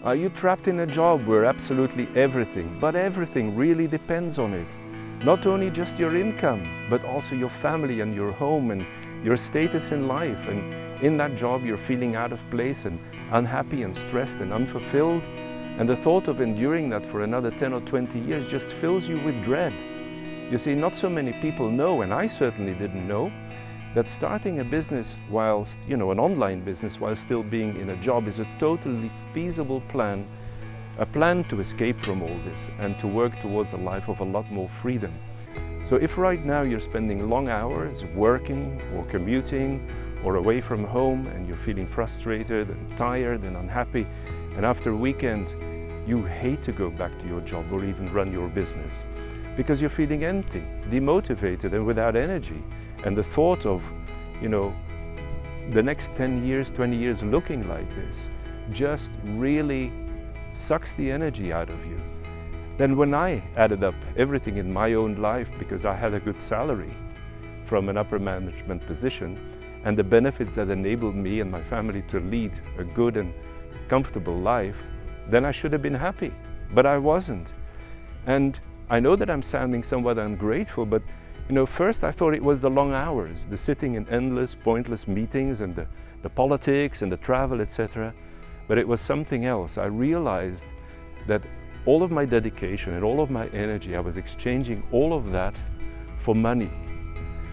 Are you trapped in a job where absolutely everything, but everything really depends on it? Not only just your income, but also your family and your home and your status in life. And in that job you're feeling out of place and unhappy and stressed and unfulfilled. And the thought of enduring that for another 10 or 20 years just fills you with dread. You see, not so many people know, and I certainly didn't know, that starting a business whilst, an online business while still being in a job is a totally feasible plan, a plan to escape from all this and to work towards a life of a lot more freedom. So if right now you're spending long hours working or commuting or away from home and you're feeling frustrated and tired and unhappy, and after a weekend you hate to go back to your job or even run your business because you're feeling empty, demotivated and without energy, and the thought of, the next 10 years, 20 years looking like this just really sucks the energy out of you. Then when I added up everything in my own life, because I had a good salary from an upper management position and the benefits that enabled me and my family to lead a good and comfortable life, then I should have been happy, but I wasn't. And I know that I'm sounding somewhat ungrateful, but first I thought it was the long hours, the sitting in endless, pointless meetings and the politics and the travel, etc. But it was something else. I realized that all of my dedication and all of my energy, I was exchanging all of that for money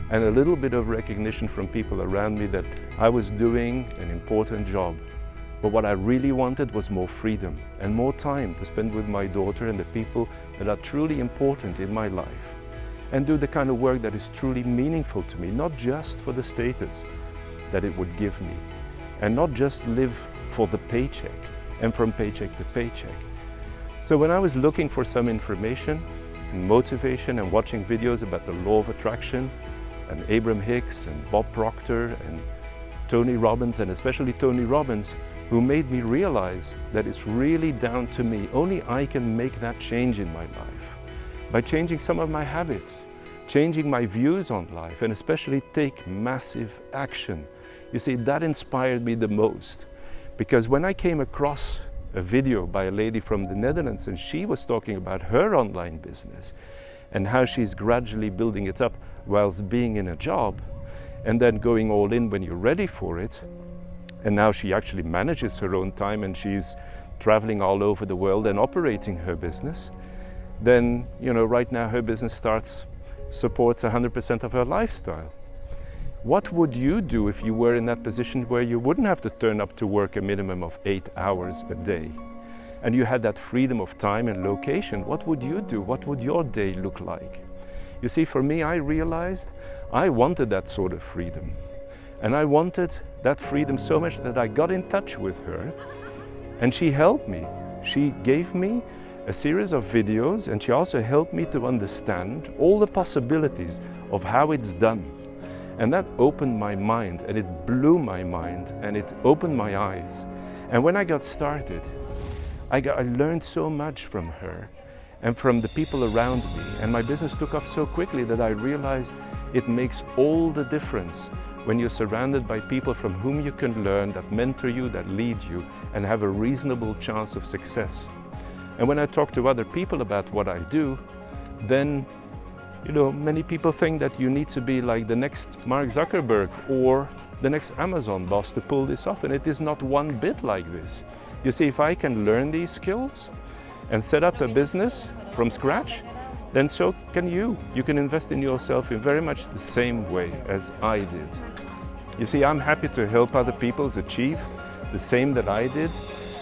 and a little bit of recognition from people around me that I was doing an important job. But what I really wanted was more freedom and more time to spend with my daughter and the people that are truly important in my life, and do the kind of work that is truly meaningful to me, not just for the status that it would give me, and not just live for the paycheck and from paycheck to paycheck. So when I was looking for some information and motivation and watching videos about the law of attraction and Abraham Hicks and Bob Proctor and Tony Robbins, and especially Tony Robbins, who made me realize that it's really down to me. Only I can make that change in my life by changing some of my habits, changing my views on life, and especially take massive action. You see, that inspired me the most, because when I came across a video by a lady from the Netherlands, and she was talking about her online business and how she's gradually building it up whilst being in a job and then going all in when you're ready for it. And now she actually manages her own time and she's traveling all over the world and operating her business. Then, right now her business supports 100% of her lifestyle. What would you do if you were in that position where you wouldn't have to turn up to work a minimum of 8 hours a day? And you had that freedom of time and location. What would you do? What would your day look like? You see, for me, I realized I wanted that sort of freedom. And I wanted that freedom so much that I got in touch with her, and she helped me. She gave me a series of videos, and she also helped me to understand all the possibilities of how it's done. And that opened my mind, and it blew my mind, and it opened my eyes. And when I got started, I learned so much from her and from the people around me, and my business took off so quickly that I realized it makes all the difference when you're surrounded by people from whom you can learn, that mentor you, that lead you, and have a reasonable chance of success. And when I talk to other people about what I do, then, many people think that you need to be like the next Mark Zuckerberg or the next Amazon boss to pull this off, and it is not one bit like this. You see, if I can learn these skills and set up a business from scratch, then so can you. You can invest in yourself in very much the same way as I did. You see, I'm happy to help other people achieve the same that I did,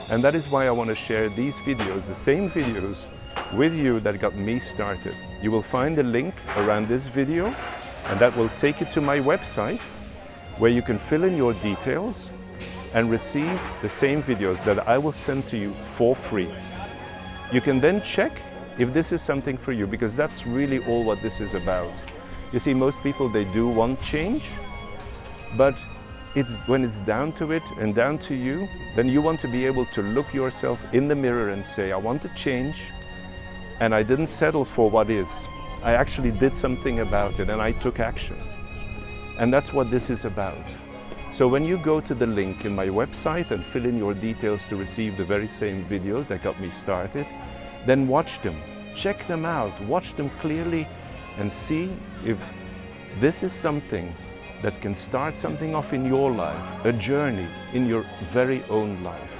and that is why I want to share these videos, the same videos, with you that got me started. You will find a link around this video, and that will take you to my website, where you can fill in your details and receive the same videos that I will send to you for free. You can then check if this is something for you, because that's really all what this is about. You see, most people, they do want change, but when it's down to it and down to you, then you want to be able to look yourself in the mirror and say, I want to change, and I didn't settle for what is. I actually did something about it, and I took action. And that's what this is about. So when you go to the link in my website and fill in your details to receive the very same videos that got me started, then watch them, check them out, watch them clearly and see if this is something that can start something off in your life, a journey in your very own life.